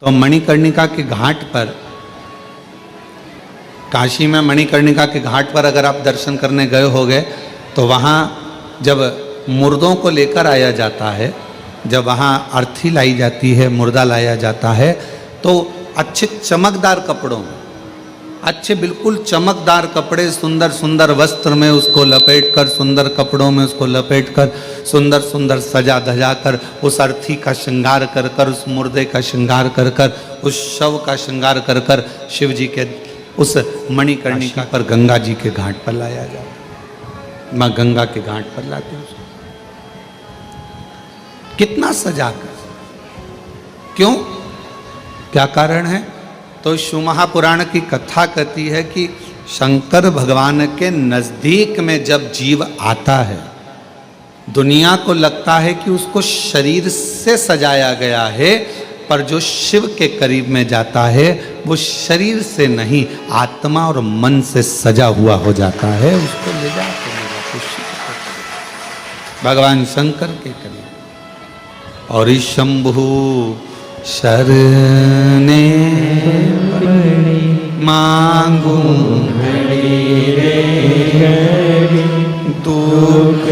तो मणिकर्णिका के घाट पर, काशी में मणिकर्णिका के घाट पर अगर आप दर्शन करने गए होगे तो वहाँ जब मुर्दों को लेकर आया जाता है, जब वहाँ अर्थी लाई जाती है, मुर्दा लाया जाता है, तो अच्छे चमकदार कपड़ों में, अच्छे बिल्कुल चमकदार कपड़े, सुंदर सुंदर वस्त्र में उसको लपेट कर, सुंदर कपड़ों में उसको लपेट कर, सुंदर सुंदर सजा धजा कर, उस अर्थी का श्रृंगार कर कर, उस मुर्दे का श्रृंगार कर कर, उस शव का श्रृंगार कर कर शिव जी के उस मणिकर्णिका पर गंगा जी के घाट पर लाया जाता। माँ गंगा के घाट पर लाते उसको, कितना सजा कर, क्यों, क्या कारण है? तो शिव महापुराण की कथा कहती है कि शंकर भगवान के नजदीक में जब जीव आता है, दुनिया को लगता है कि उसको शरीर से सजाया गया है, पर जो शिव के करीब में जाता है वो शरीर से नहीं, आत्मा और मन से सजा हुआ हो जाता है। उसको ले जाते भगवान शंकर के करीब। और इस शंभु शरणे मांगू दुख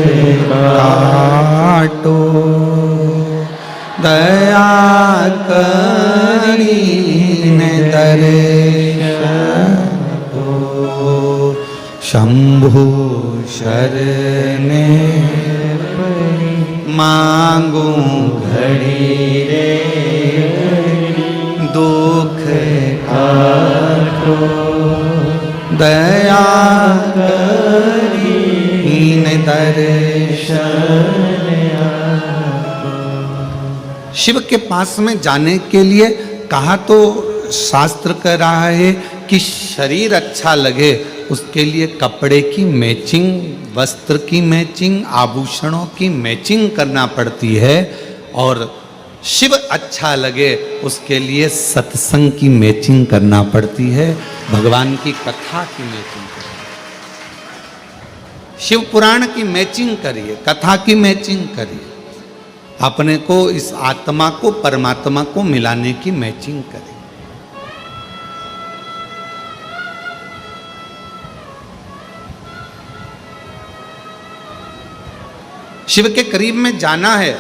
काटो, दया करीन दर्शन दो, शंभु शरणे मांगू घड़ी रे दुख काटो, दया करीन दर्शन। शिव के पास में जाने के लिए कहा तो शास्त्र कह रहा है कि शरीर अच्छा लगे उसके लिए कपड़े की मैचिंग, वस्त्र की मैचिंग, आभूषणों की मैचिंग करना पड़ती है, और शिव अच्छा लगे उसके लिए सत्संग की मैचिंग करना पड़ती है, भगवान की कथा की मैचिंग करिए, शिव पुराण की मैचिंग करिए, कथा की मैचिंग करिए, अपने को, इस आत्मा को परमात्मा को मिलाने की मैचिंग करिए। शिव के करीब में जाना है।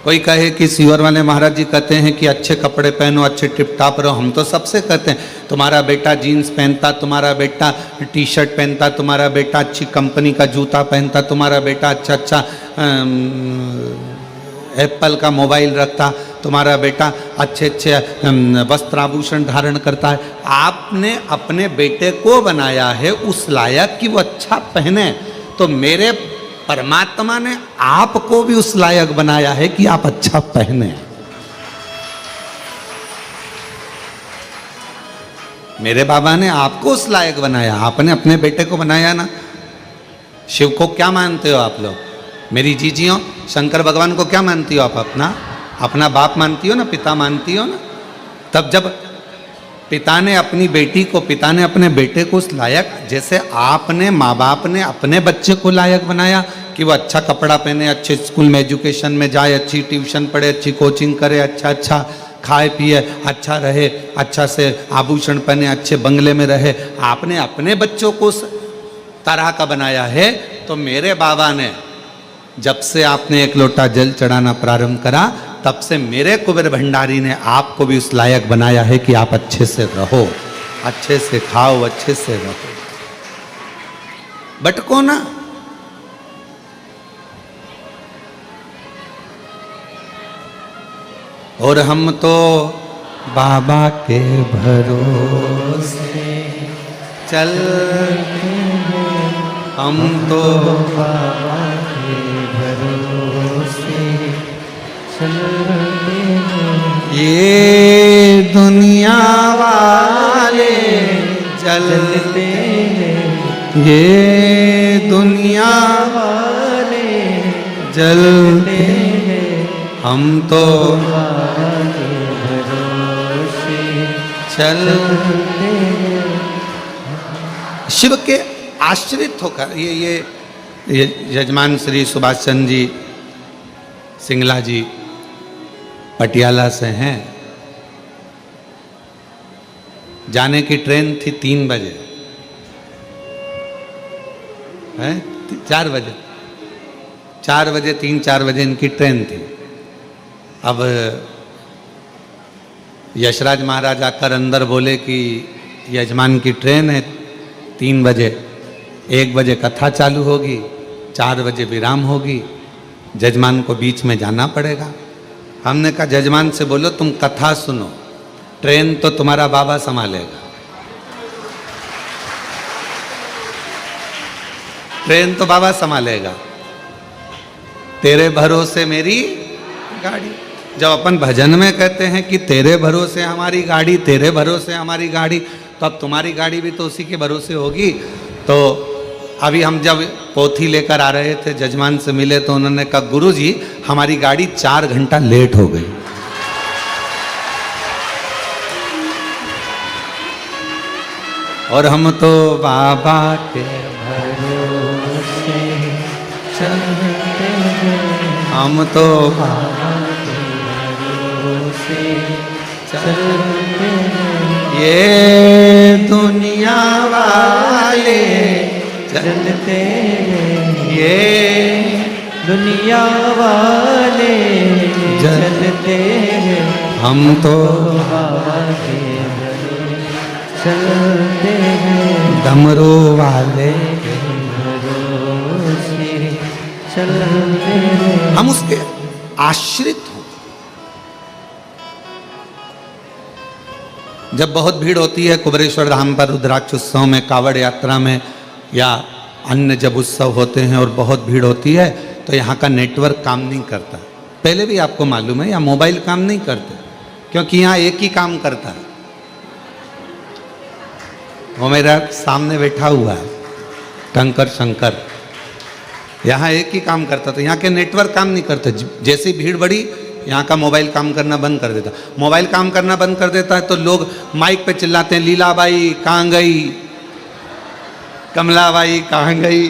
कोई कहे कि सीवर वाले महाराज जी कहते हैं कि अच्छे कपड़े पहनो, अच्छे टिपटाप रहो। हम तो सबसे कहते हैं, तुम्हारा बेटा जीन्स पहनता, तुम्हारा बेटा टी शर्ट पहनता, तुम्हारा बेटा अच्छी कंपनी का जूता पहनता, तुम्हारा बेटा अच्छा अच्छा एप्पल का मोबाइल रखता, तुम्हारा बेटा अच्छे अच्छे वस्त्र आभूषण धारण करता है। आपने अपने बेटे को बनाया है उस लायक कि वो अच्छा पहने, तो मेरे परमात्मा ने आपको भी उस लायक बनाया है कि आप अच्छा पहने। मेरे बाबा ने आपको उस लायक बनाया, आपने अपने बेटे को बनाया ना। शिव को क्या मानते हो आप लोग? मेरी जीजियों, शंकर भगवान को क्या मानती हो आप? अपना बाप मानती हो ना, पिता मानती हो ना। तब जब पिता ने अपनी बेटी को, पिता ने अपने बेटे को उस लायक, जैसे आपने, माँ बाप ने अपने बच्चे को लायक बनाया कि वो अच्छा कपड़ा पहने, अच्छे स्कूल में एजुकेशन में जाए, अच्छी ट्यूशन पढ़े, अच्छी कोचिंग करे, अच्छा अच्छा खाए पिए, अच्छा रहे, अच्छा से आभूषण पहने, अच्छे बंगले में रहे। आपने अपने बच्चों को उस तरह का बनाया है। तो मेरे बाबा ने, जब से आपने एक लोटा जल चढ़ाना प्रारंभ करा, तब से मेरे कुबेर भंडारी ने आपको भी उस लायक बनाया है कि आप अच्छे से रहो, अच्छे से खाओ, अच्छे से रहो, भटको ना। और हम तो बाबा के भरोसे चलते हैं, हम तो बाबा के भरोसे चलते हैं। ये दुनिया वाले जलते हैं, ये दुनिया वाले जलते हैं, हम तो बाबा के भरोसे चलते हैं। शिव के आश्रित होकर ये यजमान श्री सुभाष चंद्र जी सिंगला जी, पटियाला से हैं, जाने की ट्रेन थी 3 बजे, है 4 बजे, 4 बजे 3-4 बजे इनकी ट्रेन थी। अब यशराज महाराज आकर अंदर बोले कि यजमान की ट्रेन है 3 बजे, 1 बजे कथा चालू होगी, 4 बजे विराम होगी, जजमान को बीच में जाना पड़ेगा। हमने कहा जजमान से बोलो तुम कथा सुनो, ट्रेन तो तुम्हारा बाबा संभालेगा, ट्रेन तो बाबा संभालेगा, तेरे भरोसे मेरी गाड़ी। जब अपन भजन में कहते हैं कि तेरे भरोसे हमारी गाड़ी, तेरे भरोसे हमारी गाड़ी, तो अब तुम्हारी गाड़ी भी तो उसी के भरोसे होगी। तो अभी हम जब पोथी लेकर आ रहे थे, जजमान से मिले तो उन्होंने कहा गुरुजी हमारी गाड़ी 4 घंटा लेट हो गई। और हम तो बाबा के भरोसे चलते हैं, हम तो बाबा के भरोसे चलते हैं, ये दुनिया वाले चलते हैं, ये दुनिया वाले चलते हैं, हम तो बाबा के भरोसे चलते हैं, डमरू वाले भरोसे चलते हैं, हम उसके आश्रित हो। जब बहुत भीड़ होती है कुबरेश्वर धाम पर रुद्राक्ष उत्सव में, कावड़ यात्रा में, या अन्य जब उत्सव होते हैं और बहुत भीड़ होती है, तो यहाँ का नेटवर्क काम नहीं करता। पहले भी आपको मालूम है, या मोबाइल काम नहीं करते, क्योंकि यहाँ एक ही काम करता है। वो मेरा सामने बैठा हुआ है टंकर शंकर, यहाँ एक ही काम करता, तो यहाँ के नेटवर्क काम नहीं करते। जैसी भीड़ बढ़ी यहाँ का मोबाइल काम करना बंद कर देता। मोबाइल काम करना बंद कर देता है तो लोग माइक पे चिल्लाते हैं, लीलाबाई कहाँ गई, कमलाबाई कहाँ गई,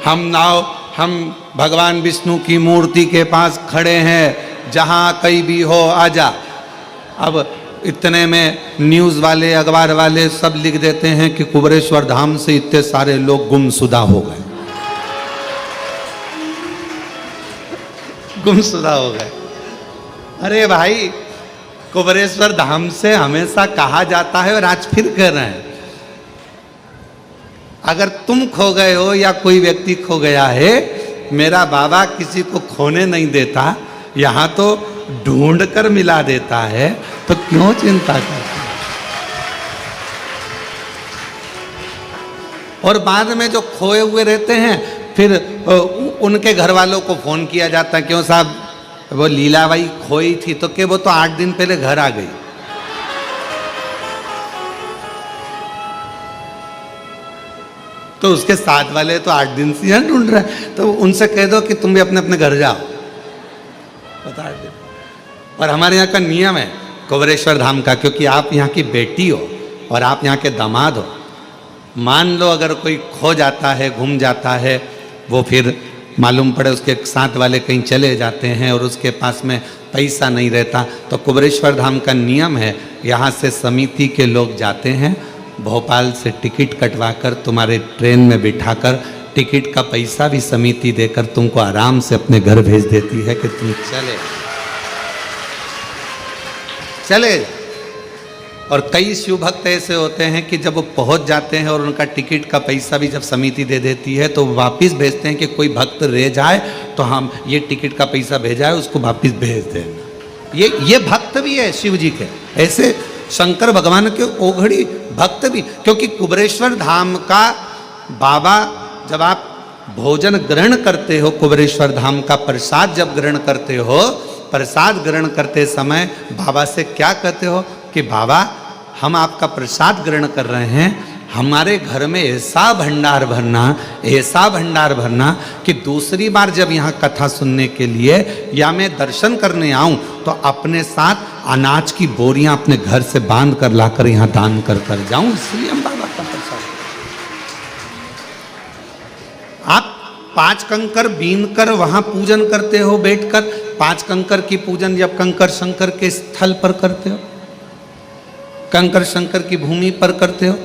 हम भगवान विष्णु की मूर्ति के पास खड़े हैं, जहाँ कहीं भी हो आजा। अब इतने में न्यूज़ वाले, अखबार वाले सब लिख देते हैं कि कुबरेश्वर धाम से इतने सारे लोग गुमशुदा हो गए, गुमशुदा हो गए। अरे भाई, कुबरेश्वर धाम से हमेशा कहा जाता है और आज फिर कह रहे हैं, अगर तुम खो गए हो या कोई व्यक्ति खो गया है, मेरा बाबा किसी को खोने नहीं देता, यहाँ तो ढूंढ कर मिला देता है, तो क्यों चिंता करते। और बाद में जो खोए हुए रहते हैं, फिर उनके घर वालों को फोन किया जाता है, क्यों साहब वो लीलाबाई खोई थी, तो क्या वो तो 8 दिन पहले घर आ गई। तो उसके साथ वाले तो 8 दिन से यहाँ ढूंढ रहे हैं, तो उनसे कह दो कि तुम भी अपने अपने घर जाओ, बता दे। और हमारे यहाँ का नियम है कुबरेश्वर धाम का, क्योंकि आप यहाँ की बेटी हो और आप यहाँ के दामाद हो। मान लो अगर कोई खो जाता है, गुम जाता है, वो फिर मालूम पड़े उसके साथ वाले कहीं चले जाते हैं और उसके पास में पैसा नहीं रहता, तो कुबरेश्वर धाम का नियम है, यहाँ से समिति के लोग जाते हैं, भोपाल से टिकट कटवाकर तुम्हारे ट्रेन में बिठाकर, टिकट का पैसा भी समिति देकर तुमको आराम से अपने घर भेज देती है कि तुम चले। और कई शिव भक्त ऐसे होते हैं कि जब वो पहुंच जाते हैं और उनका टिकट का पैसा भी जब समिति दे देती है, तो वापस भेजते हैं कि कोई भक्त रह जाए तो हम ये टिकट का पैसा भेजा है उसको वापस भेज देना। ये भक्त भी है शिव जी के, ऐसे शंकर भगवान के ओघड़ी भक्त भी। क्योंकि कुबरेश्वर धाम का बाबा, जब आप भोजन ग्रहण करते हो, कुबरेश्वर धाम का प्रसाद जब ग्रहण करते हो, प्रसाद ग्रहण करते समय बाबा से क्या कहते हो कि बाबा हम आपका प्रसाद ग्रहण कर रहे हैं, हमारे घर में ऐसा भंडार भरना, ऐसा भंडार भरना कि दूसरी बार जब यहाँ कथा सुनने के लिए या मैं दर्शन करने आऊँ तो अपने साथ अनाज की बोरियां अपने घर से बांध कर लाकर यहाँ दान कर कर जाऊँ, इसलिए हम बाबा का प्रसाद। आप 5 कंकर बीन कर वहाँ पूजन करते हो बैठकर, 5 कंकर की पूजन जब कंकर शंकर के स्थल पर करते हो, कंकर शंकर की भूमि पर करते हो,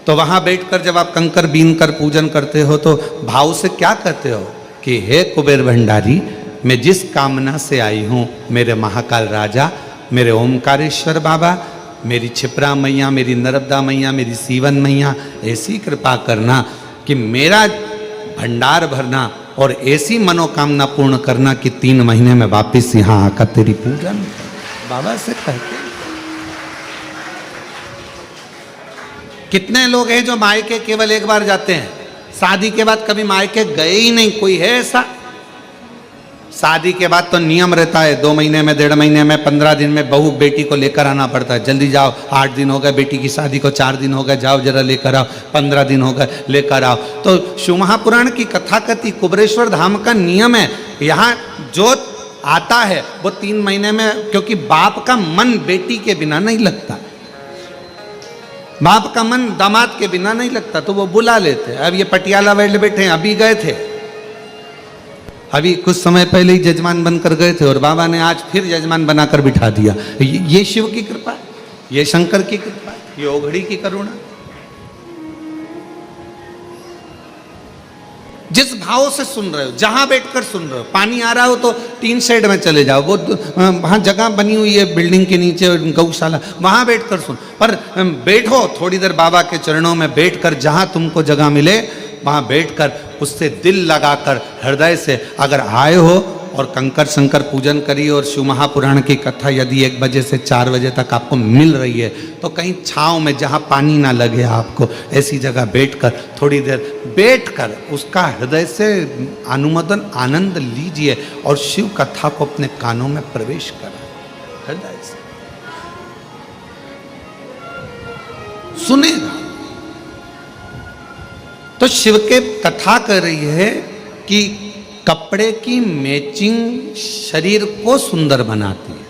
तो वहां बैठकर जब आप कंकर बीन कर पूजन करते हो तो भाव से क्या कहते हो कि हे कुबेर भंडारी, मैं जिस कामना से आई हूं, मेरे महाकाल राजा, मेरे ओमकारेश्वर बाबा, मेरी छिपरा मैया, मेरी नर्मदा मैया, मेरी सीवन मैया, ऐसी कृपा करना कि मेरा भंडार भरना और ऐसी मनोकामना पूर्ण करना कि 3 महीने में वापस यहाँ आकर तेरी पूजन बाबा से कहते। कितने लोग हैं जो मायके केवल एक बार जाते हैं, शादी के बाद कभी मायके गए ही नहीं? कोई है ऐसा? शादी के बाद तो नियम रहता है, 2 महीने में, 1.5 महीने में, 15 दिन में बहू बेटी को लेकर आना पड़ता है। जल्दी जाओ, 8 दिन हो गए बेटी की शादी को, 4 दिन हो गए, जाओ जरा लेकर आओ, 15 दिन हो गए लेकर आओ। तो शिव महापुराण की कथा कहती कुबरेश्वर धाम का नियम है, यहाँ जो आता है वो 3 महीने में, क्योंकि बाप का मन बेटी के बिना नहीं लगता, बाप का मन दामाद के बिना नहीं लगता, तो वो बुला लेते। अब ये पटियाला वाले बैठे हैं, अभी गए थे, अभी कुछ समय पहले ही जजमान बनकर गए थे और बाबा ने आज फिर जजमान बनाकर बिठा दिया। ये शिव की कृपा, ये शंकर की कृपा, ये ओघड़ी की करुणा। जिस भाव से सुन रहे हो, जहां बैठकर सुन रहे हो, पानी आ रहा हो तो टीन शेड में चले जाओ, वो वहां जगह बनी हुई है बिल्डिंग के नीचे गौशाला, वहां बैठकर सुन। पर बैठो थोड़ी देर बाबा के चरणों में बैठकर, जहां तुमको जगह मिले वहां बैठकर उससे दिल लगाकर हृदय से अगर आए हो और कंकर शंकर पूजन करिए और शिव महापुराण की कथा यदि 1 बजे से 4 बजे तक आपको मिल रही है तो कहीं छांव में जहां पानी ना लगे आपको, ऐसी जगह बैठकर थोड़ी देर बैठकर उसका हृदय से अनुमोदन आनंद लीजिए और शिव कथा को अपने कानों में प्रवेश करें, हृदय से सुनेगा। तो शिव के कथा कर रही है कि कपड़े की मैचिंग शरीर को सुंदर बनाती है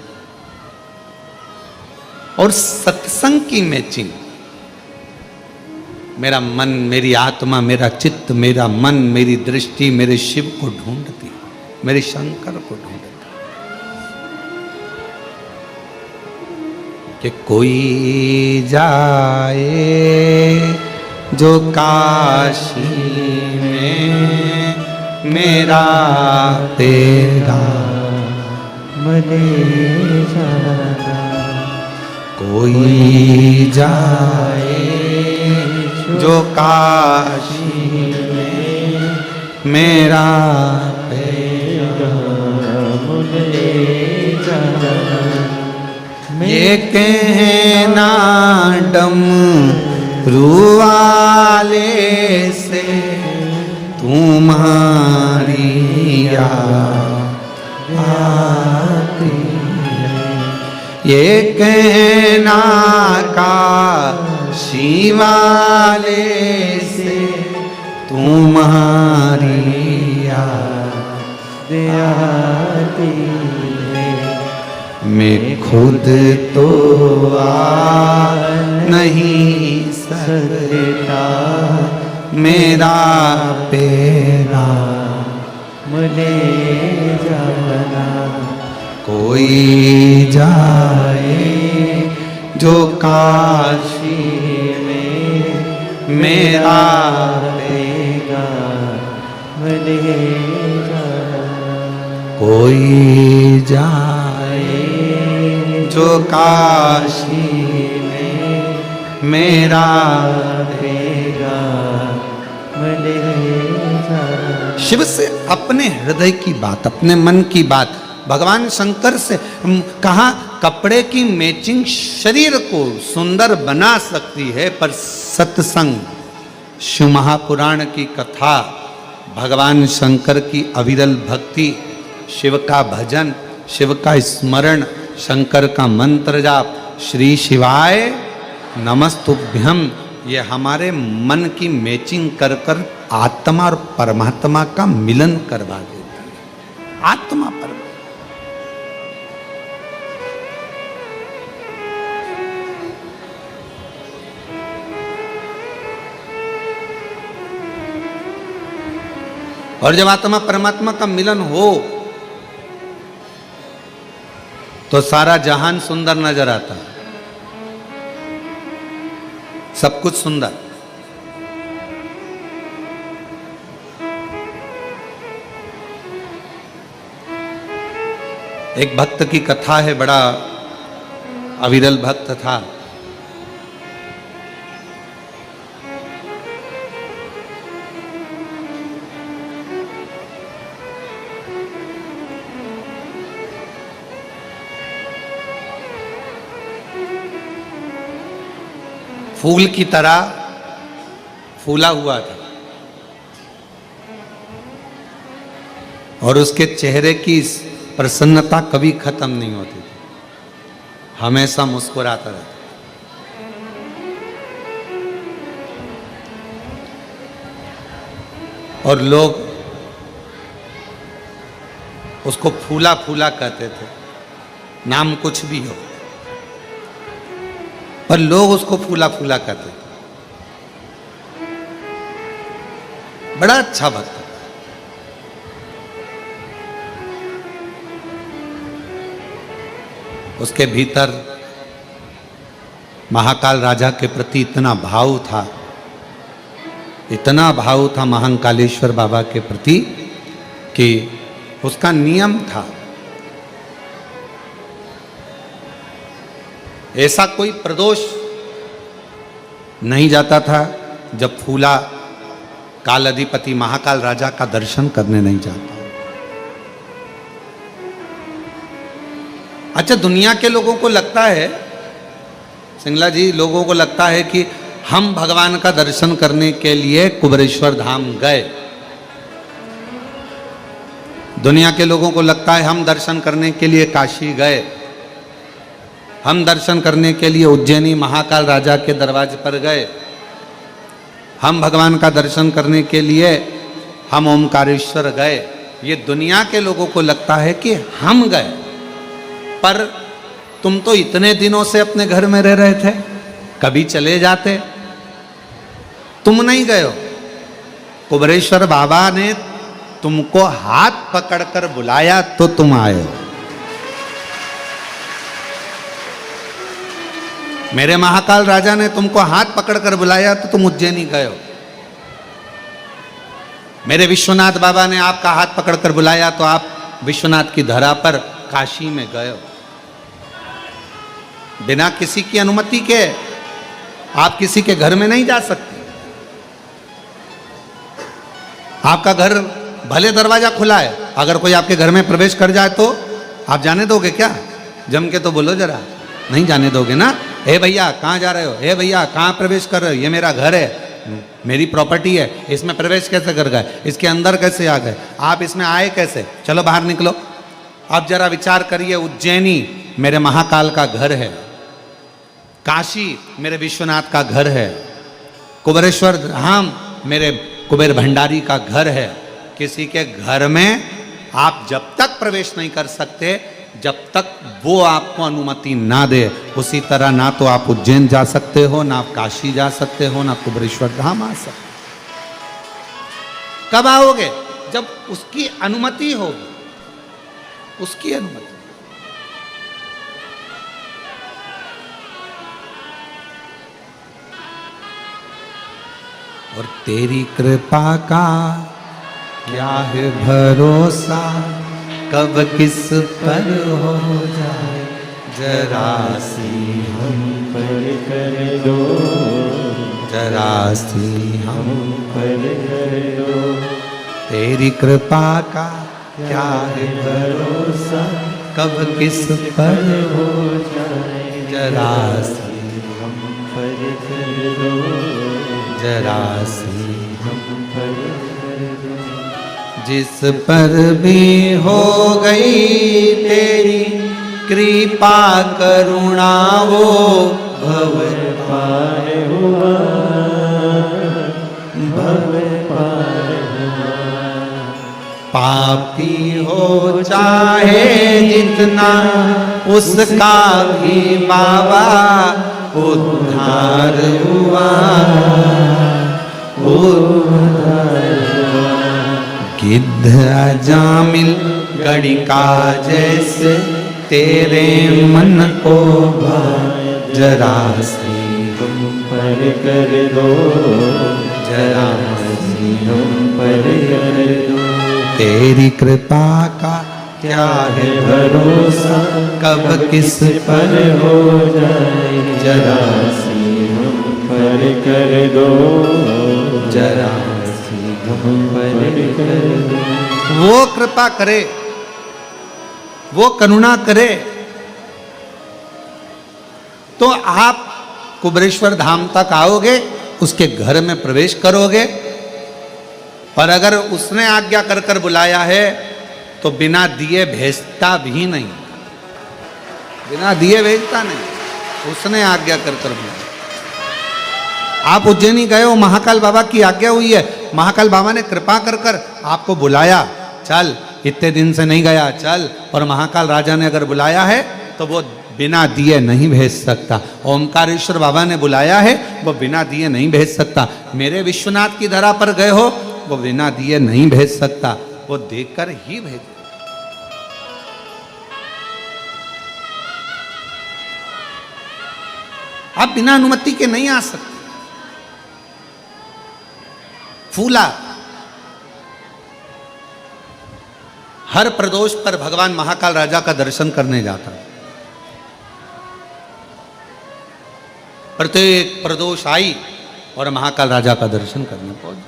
और सत्संग की मैचिंग मेरा मन, मेरी आत्मा, मेरा चित्त, मेरा मन, मेरी दृष्टि मेरे शिव को ढूंढती, मेरे शंकर को ढूंढती। कि कोई जाए जो काशी में, मेरा तेरा मले जाना। कोई जाए जो काशी में, मेरा तेरा मले जाना। ये कहना डम रुवाले से तुम्हारी याद आती है। ये कहना काशी वाले से तुम्हारी याद आती है। मैं खुद तो आ नहीं सकता, मेरा पेरा मुझे जाना। कोई जाए जो काशी में, मेरा पेरा मुझे जाना। कोई जाए जो काशी में, मेरा पेरा मुझे जाना। शिव से अपने हृदय की बात, अपने मन की बात भगवान शंकर से कहा, कपड़े की मैचिंग शरीर को सुंदर बना सकती है, पर सत्संग, शिव महापुराण की कथा, भगवान शंकर की अविरल भक्ति, शिव का भजन, शिव का स्मरण, शंकर का मंत्र जाप, श्री शिवाय नमस्तुभ्यम, ये हमारे मन की मैचिंग कर कर आत्मा और परमात्मा का मिलन करवा देता है। आत्मा परमात्मा। और जब आत्मा परमात्मा का मिलन हो तो सारा जहान सुंदर नजर आता, सब कुछ सुंदर। एक भक्त की कथा है, बड़ा अविरल भक्त था। फूल की तरह फूला हुआ था और उसके चेहरे की प्रसन्नता कभी खत्म नहीं होती थी, हमेशा मुस्कुराता रहता। और लोग उसको फूला फूला कहते थे, नाम कुछ भी हो, पर लोग उसको फूला फूला कहते थे। बड़ा अच्छा भक्त था। उसके भीतर महाकाल राजा के प्रति इतना भाव था, इतना भाव था महाकालेश्वर बाबा के प्रति कि उसका नियम था, ऐसा कोई प्रदोष नहीं जाता था जब फूला काल अधिपति महाकाल राजा का दर्शन करने नहीं जाता। अच्छा, दुनिया के लोगों को लगता है, सिंगला जी, लोगों को लगता है कि हम भगवान का दर्शन करने के लिए कुबेरेश्वर धाम गए। दुनिया के लोगों को लगता है हम दर्शन करने के लिए काशी गए, हम दर्शन करने के लिए उज्जैनी महाकाल राजा के दरवाजे पर गए, हम भगवान का दर्शन करने के लिए हम ओमकारेश्वर गए। ये दुनिया के लोगों को लगता है कि हम गए, पर तुम तो इतने दिनों से अपने घर में रह रहे थे, कभी चले जाते, तुम नहीं गए हो। कुबेरेश्वर बाबा ने तुमको हाथ पकड़कर बुलाया तो तुम आए हो। मेरे महाकाल राजा ने तुमको हाथ पकड़कर बुलाया तो तुम उज्जैनी गए हो। मेरे विश्वनाथ बाबा ने आपका हाथ पकड़कर बुलाया तो आप विश्वनाथ की धरा पर काशी में गए हो। बिना किसी की अनुमति के आप किसी के घर में नहीं जा सकते। आपका घर भले दरवाजा खुला है, अगर कोई आपके घर में प्रवेश कर जाए तो आप जाने दोगे क्या? जम के तो बोलो जरा, नहीं जाने दोगे ना। हे भैया कहाँ जा रहे हो? हे भैया कहाँ प्रवेश कर रहे हो? ये मेरा घर है, मेरी प्रॉपर्टी है, इसमें प्रवेश कैसे कर गए? इसके अंदर कैसे आ गए? आप इसमें आए कैसे? चलो बाहर निकलो। अब जरा विचार करिए, उज्जैनी मेरे महाकाल का घर है, काशी मेरे विश्वनाथ का घर है, कुबेरेश्वर धाम मेरे कुबेर भंडारी का घर है। किसी के घर में आप जब तक प्रवेश नहीं कर सकते जब तक वो आपको अनुमति ना दे। उसी तरह ना तो आप उज्जैन जा सकते हो, ना आप काशी जा सकते हो, ना कुबेरेश्वर धाम आ सकते। कब आओगे? जब उसकी अनुमति होगी, उसकी अनुमति। और तेरी कृपा का क्या है भरोसा, कब किस पर हो जाए जरा सी हम पर कर दो, जरा सी हम पर कर दो। तेरी कृपा का क्या है भरोसा, कब किस पर हो जाए जरा सी हम पर कर दो, जरा सी हम पर कर दो। जिस पर भी हो गई तेरी कृपा करुणा वो भव पार हुआ, भव पार हुआ। पापी हो चाहे जितना उसका भी बाबा उद्धार हुआ, उद्धार हुआ। गिद्ध अजामिल गणिका जैसे तेरे मन को जरा सी तुम पर कर दो, जरा सी तुम पर कर दो। तेरी कृपा का क्या है भरोसा कब किस पर हो जाए, जरा सी हम पर कर दो, जरा सी हम पर कर दो। वो कृपा करे, वो करुणा करे तो आप कुबेरेश्वर धाम तक आओगे, उसके घर में प्रवेश करोगे। और अगर उसने आज्ञा कर कर बुलाया है तो बिना दिए भेजता भी नहीं, बिना दिए भेजता नहीं, उसने आज्ञा कर कर बुलाया। आप उज्जैनी गए हो, महाकाल बाबा की आज्ञा हुई है, महाकाल बाबा ने कृपा कर कर आपको बुलाया, चल इतने दिन से नहीं गया चल। और महाकाल राजा ने अगर बुलाया है तो वो बिना दिए नहीं भेज सकता। ओमकारेश्वर बाबा ने बुलाया है, वो बिना दिए नहीं भेज सकता। मेरे विश्वनाथ की धरा पर गए हो, वो बिना दिए नहीं भेज सकता, वो देकर ही भेज। आप बिना अनुमति के नहीं आ सकते। फूला हर प्रदोष पर भगवान महाकाल राजा का दर्शन करने जाता, प्रत्येक प्रदोष आई और महाकाल राजा का दर्शन करने पहुंच।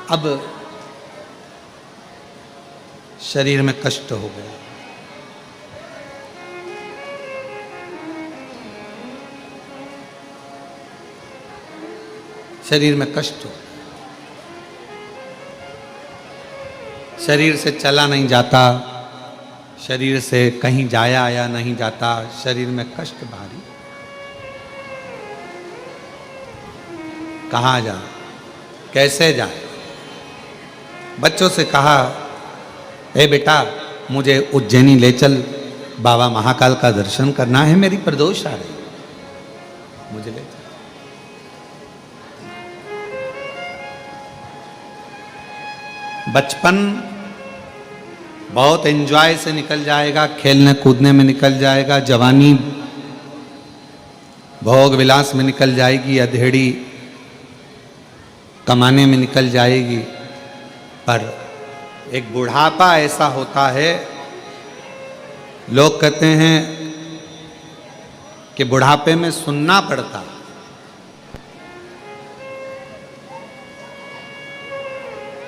अब शरीर में कष्ट हो गया, शरीर में कष्ट हो, शरीर से चला नहीं जाता, शरीर से कहीं जाया आया नहीं जाता, शरीर में कष्ट भारी। कहाँ जा, कैसे जाए? बच्चों से कहा, ए बेटा मुझे उज्जैनी ले चल, बाबा महाकाल का दर्शन करना है, मेरी प्रदोष आ रही, मुझे ले चल। बचपन बहुत एंजॉय से निकल जाएगा, खेलने कूदने में निकल जाएगा, जवानी भोग विलास में निकल जाएगी, अधेड़ी कमाने में निकल जाएगी। पर एक बुढ़ापा ऐसा होता है, लोग कहते हैं कि बुढ़ापे में सुनना पड़ता।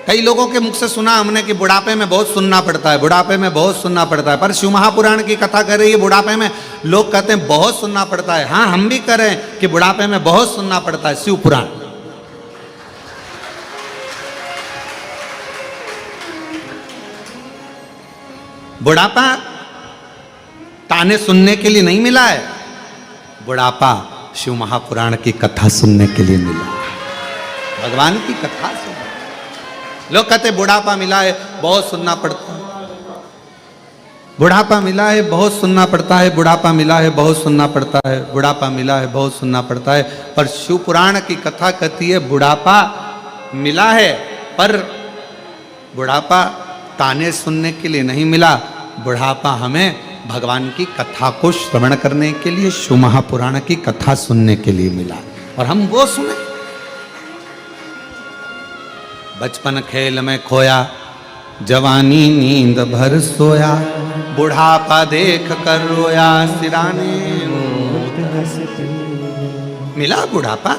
कई लोगों के मुख से सुना हमने कि बुढ़ापे में बहुत सुनना पड़ता है, बुढ़ापे में बहुत सुनना पड़ता है। पर शिव महापुराण की कथा कर रही है, बुढ़ापे में लोग कहते हैं बहुत सुनना पड़ता है। हाँ, हम भी करें कि बुढ़ापे में बहुत सुनना पड़ता है। शिव पुराण बुढ़ापा ताने सुनने के लिए नहीं मिला है, बुढ़ापा शिव महापुराण की कथा सुनने के लिए मिला, भगवान की कथा सुन। लोग कहते बुढ़ापा मिला है बहुत सुनना पड़ता है, बुढ़ापा मिला है बहुत सुनना पड़ता है, बुढ़ापा मिला है बहुत सुनना पड़ता है, बुढ़ापा मिला है बहुत सुनना पड़ता है। पर शिव पुराण की कथा कहती है बुढ़ापा मिला है, पर बुढ़ापा ताने सुनने के लिए नहीं मिला, बुढ़ापा हमें भगवान की कथा को श्रवण करने के लिए, शिव महापुराण की कथा सुनने के लिए मिला, और हम वो सुने। बचपन खेल में खोया, जवानी नींद भर सोया, बुढ़ापा देख कर रोया, सिराने मिला बुढ़ापा।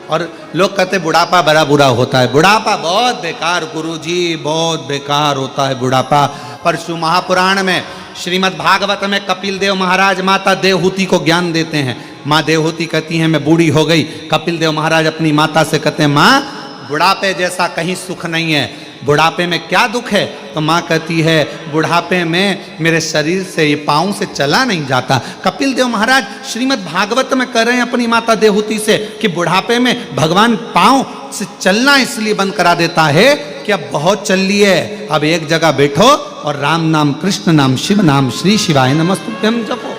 और लोग कहते बुढ़ापा बड़ा बुरा होता है, बुढ़ापा बहुत बेकार गुरुजी, बहुत बेकार होता है बुढ़ापा। पर शिव महापुराण में श्रीमद् भागवत में कपिल देव महाराज माता देवहूति को ज्ञान देते हैं। माँ देवहूति कहती हैं मैं बूढ़ी हो गई। कपिल देव महाराज अपनी माता से कहते हैं माँ बुढ़ापे जैसा कहीं सुख नहीं है, बुढ़ापे में क्या दुख है? तो माँ कहती है बुढ़ापे में मेरे शरीर से, ये पाँव से चला नहीं जाता। कपिल देव महाराज श्रीमद् भागवत में कह रहे हैं अपनी माता देवहूति से कि बुढ़ापे में भगवान पाँव से चलना इसलिए बंद करा देता है कि अब बहुत चल लिए, अब एक जगह बैठो और राम नाम, कृष्ण नाम, शिव नाम, श्री शिवाय नमस्तुभ्यम जपो।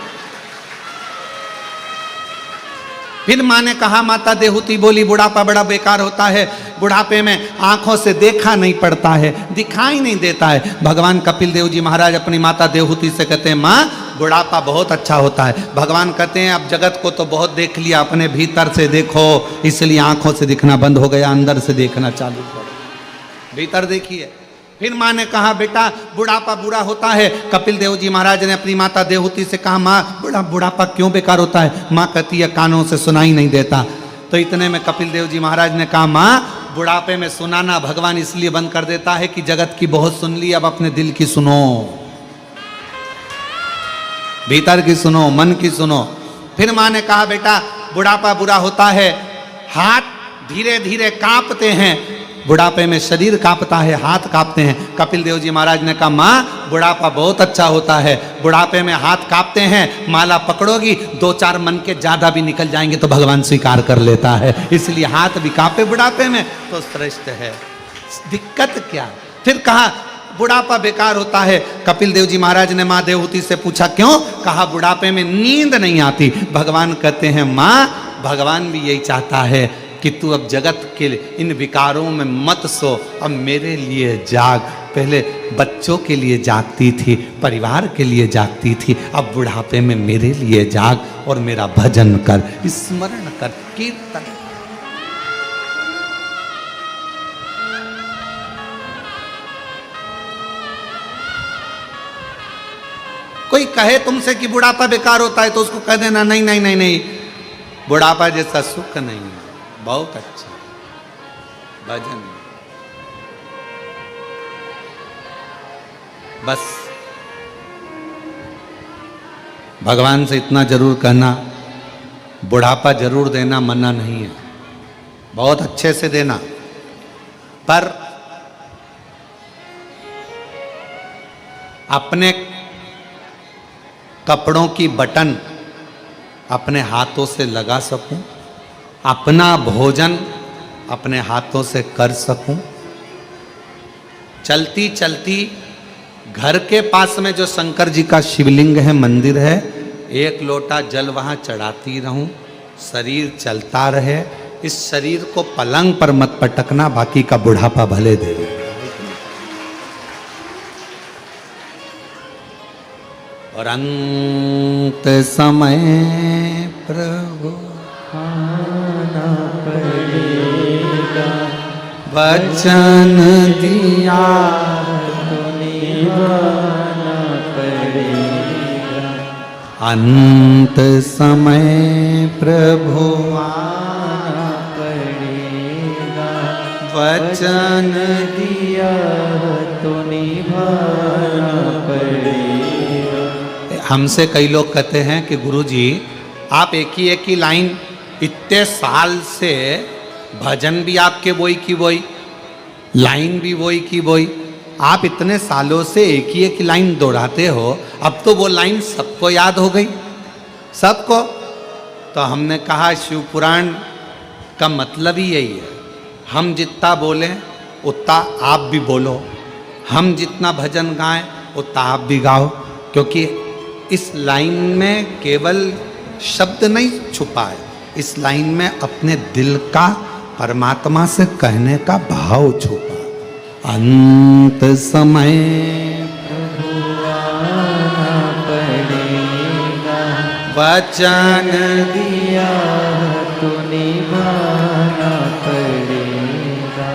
फिर माँ ने कहा, माता देहूती बोली, बुढ़ापा बड़ा बेकार होता है, बुढ़ापे में आंखों से देखा नहीं पड़ता है, दिखाई नहीं देता है। भगवान कपिल देव जी महाराज अपनी माता देहूती से कहते हैं, माँ बुढ़ापा बहुत अच्छा होता है। भगवान कहते हैं, अब जगत को तो बहुत देख लिया, अपने भीतर से देखो, इसलिए आंखों से दिखना बंद हो गया, अंदर से देखना चालू करो, भीतर देखिए। फिर माँ ने कहा, बेटा बुढ़ापा बुरा होता है। कपिल देव जी महाराज ने अपनी माता देहूती से कहा, माँ बुढ़ापा क्यों बेकार होता है? माँ कहती है, कानों से सुनाई नहीं देता। तो इतने में कपिल देव जी महाराज ने कहा, माँ बुढ़ापे में सुनाना भगवान इसलिए बंद कर देता है कि जगत की बहुत सुन ली, अब अपने दिल की सुनो, भीतर की सुनो, मन की सुनो। फिर माँ ने कहा, बेटा बुढ़ापा बुरा होता है, हाथ धीरे धीरे कांपते हैं, बुढ़ापे में शरीर कांपता है, हाथ कांपते हैं। कपिल देव जी महाराज ने कहा, माँ बुढ़ापा बहुत अच्छा होता है, बुढ़ापे में हाथ कांपते हैं, माला पकड़ोगी 2-4 मन के ज्यादा भी निकल जाएंगे तो भगवान स्वीकार कर लेता है, इसलिए हाथ भी कांपे बुढ़ापे में तो श्रेष्ठ है। दिक्कत क्या? फिर कहा बुढ़ापा बेकार होता है। कपिल देव जी महाराज ने माँ देवहूति से पूछा, क्यों? कहा बुढ़ापे में नींद नहीं आती। भगवान कहते हैं, माँ भगवान भी यही चाहता है कि तू अब जगत के इन विकारों में मत सो, अब मेरे लिए जाग। पहले बच्चों के लिए जागती थी, परिवार के लिए जागती थी, अब बुढ़ापे में मेरे लिए जाग और मेरा भजन कर, स्मरण कर, कीर्तन। कोई कहे तुमसे कि बुढ़ापा बेकार होता है तो उसको कह देना, नहीं नहीं नहीं नहीं, बुढ़ापा जैसा सुख नहीं है, बहुत अच्छा भजन। बस भगवान से इतना जरूर कहना, बुढ़ापा जरूर देना, मना नहीं है, बहुत अच्छे से देना, पर अपने कपड़ों की बटन अपने हाथों से लगा सकूं, अपना भोजन अपने हाथों से कर सकूं, चलती चलती घर के पास में जो शंकर जी का शिवलिंग है, मंदिर है, 1 लोटा जल वहां चढ़ाती रहूं, शरीर चलता रहे। इस शरीर को पलंग पर मत पटकना, बाकी का बुढ़ापा भले दे दे। और अंत समय प्रभु आना पड़ेगा, वचन दिया तो निभाना पड़ेगा। अंत समय प्रभु आना पड़ेगा, वचन दिया तो निभाना पड़ेगा। हमसे कई लोग कहते हैं कि गुरुजी आप एक ही लाइन, इतने साल से भजन भी आपके वही की वही, लाइन भी वही की वही, आप इतने सालों से एक ही लाइन दोहराते हो, अब तो वो लाइन सबको याद हो गई, सबको। तो हमने कहा शिव पुराण का मतलब ही यही है, हम जितना बोलें उतना आप भी बोलो, हम जितना भजन गाएं उतना आप भी गाओ, क्योंकि इस लाइन में केवल शब्द नहीं छुपा है, इस लाइन में अपने दिल का परमात्मा से कहने का भाव छुपा। अंत समय प्रभु आना पड़ेगा, वचन दिया तो निभाना पड़ेगा।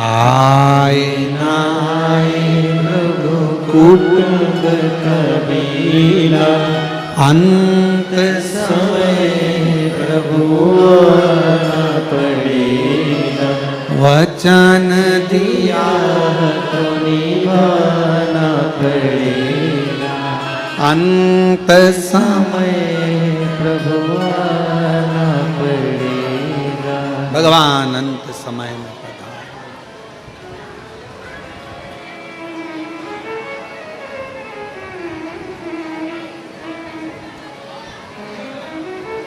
आए ना आए प्रभु कुटुंब कबीला, अंत समय प्रभु आना पड़ेगा। वचन दिया तो निभाना पड़ेगा, अंत समय प्रभु आना पड़ेगा। भगवान अंत समय में पधारे।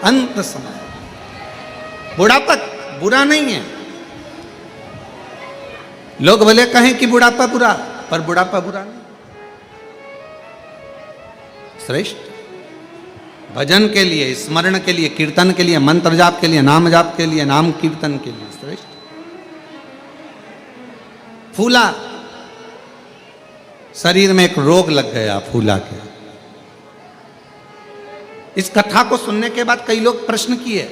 अंत समय, बुढ़ापा बुरा नहीं है। लोग भले कहें कि बुढ़ापा बुरा, पर बुढ़ापा बुरा नहीं, श्रेष्ठ भजन के लिए, स्मरण के लिए, कीर्तन के लिए, मंत्र जाप के लिए, नाम जाप के लिए, नाम कीर्तन के लिए श्रेष्ठ। फूला, शरीर में एक रोग लग गया फूला के। इस कथा को सुनने के बाद कई लोग प्रश्न किए,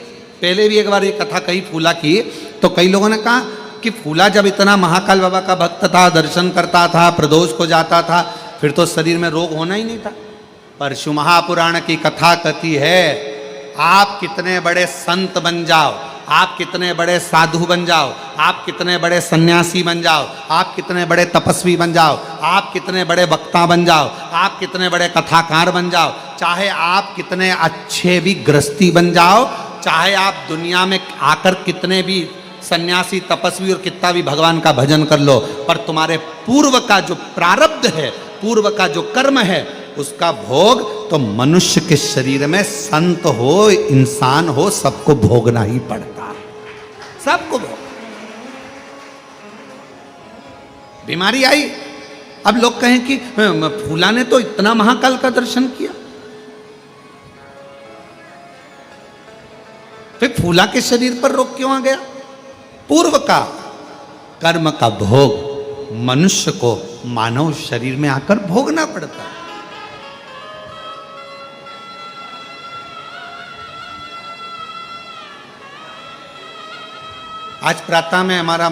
पहले भी एक बार ये कथा कही फूला की, तो कई लोगों ने कहा कि फूला जब इतना महाकाल बाबा का भक्त था, दर्शन करता था, प्रदोष को जाता था, फिर तो शरीर में रोग होना ही नहीं था। पर शिव महापुराण की कथा कहती है, आप कितने बड़े संत बन जाओ, आप कितने बड़े साधु बन जाओ, आप कितने बड़े सन्यासी बन जाओ, आप कितने बड़े तपस्वी बन जाओ, आप कितने बड़े वक्ता बन जाओ, आप कितने बड़े कथाकार बन जाओ, चाहे आप कितने अच्छे भी गृहस्थी बन जाओ, चाहे आप दुनिया में आकर कितने भी सन्यासी तपस्वी और कितना भी भगवान का भजन कर लो, पर तुम्हारे पूर्व का जो प्रारब्ध है, पूर्व का जो कर्म है, उसका भोग तो मनुष्य के शरीर में संत हो, इंसान हो, सबको भोगना ही पड़ता है, सबको भोग। बीमारी आई, अब लोग कहें कि फूला ने तो इतना महाकाल का दर्शन किया, फिर फूला के शरीर पर रोग क्यों आ गया? पूर्व का कर्म का भोग मनुष्य को मानव शरीर में आकर भोगना पड़ता है। आज प्रातः में हमारा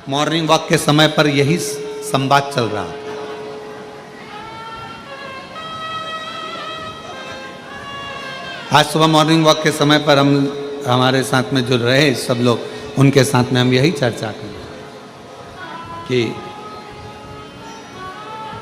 मॉर्निंग वॉक के समय पर यही संवाद चल रहा है। आज सुबह मॉर्निंग वॉक के समय पर हम हमारे साथ में जो रहे सब लोग, उनके साथ में हम यही चर्चा करें कि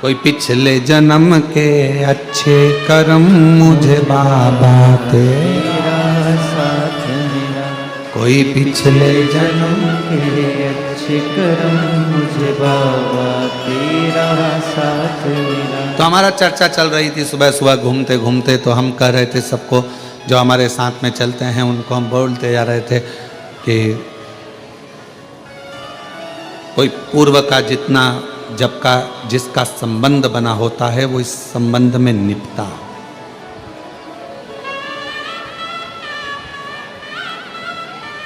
कोई पिछले जन्म के अच्छे कर्म मुझे बाबा तेरा साथ मिला, कोई पिछले जन्म के अच्छे कर्म मुझे बाबा तेरा साथ मिला। तो हमारा चर्चा चल रही थी सुबह सुबह घूमते घूमते, तो हम कह रहे थे सबको जो हमारे साथ में चलते हैं उनको हम बोलते जा रहे थे कि कोई पूर्व का जितना जब का जिसका संबंध बना होता है वो इस संबंध में निपटा।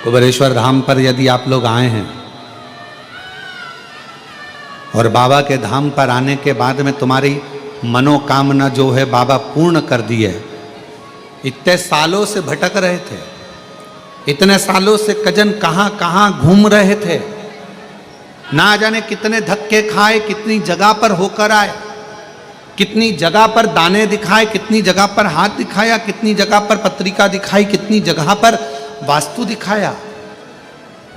कुबेरेश्वर धाम पर यदि आप लोग आए हैं और बाबा के धाम पर आने के बाद में तुम्हारी मनोकामना जो है बाबा पूर्ण कर दी है, इतने सालों से भटक रहे थे, इतने सालों से कजन कहाँ कहाँ घूम रहे थे, ना जाने कितने धक्के खाए, कितनी जगह पर होकर आए, कितनी जगह पर दाने दिखाए, कितनी जगह पर हाथ दिखाया, कितनी जगह पर पत्रिका दिखाई, कितनी जगह पर वास्तु दिखाया,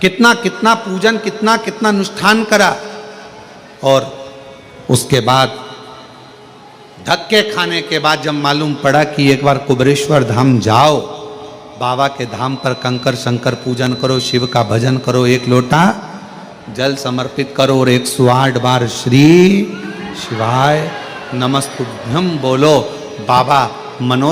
कितना कितना पूजन, कितना कितना अनुष्ठान करा, और उसके बाद धक्के खाने के बाद जब मालूम पड़ा कि एक बार कुबेरेश्वर धाम जाओ, बाबा के धाम पर कंकर शंकर पूजन करो, शिव का भजन करो, एक लोटा जल समर्पित करो और 108 बार श्री शिवाय नमस्तुभ्यम बोलो, बाबा मनोरथ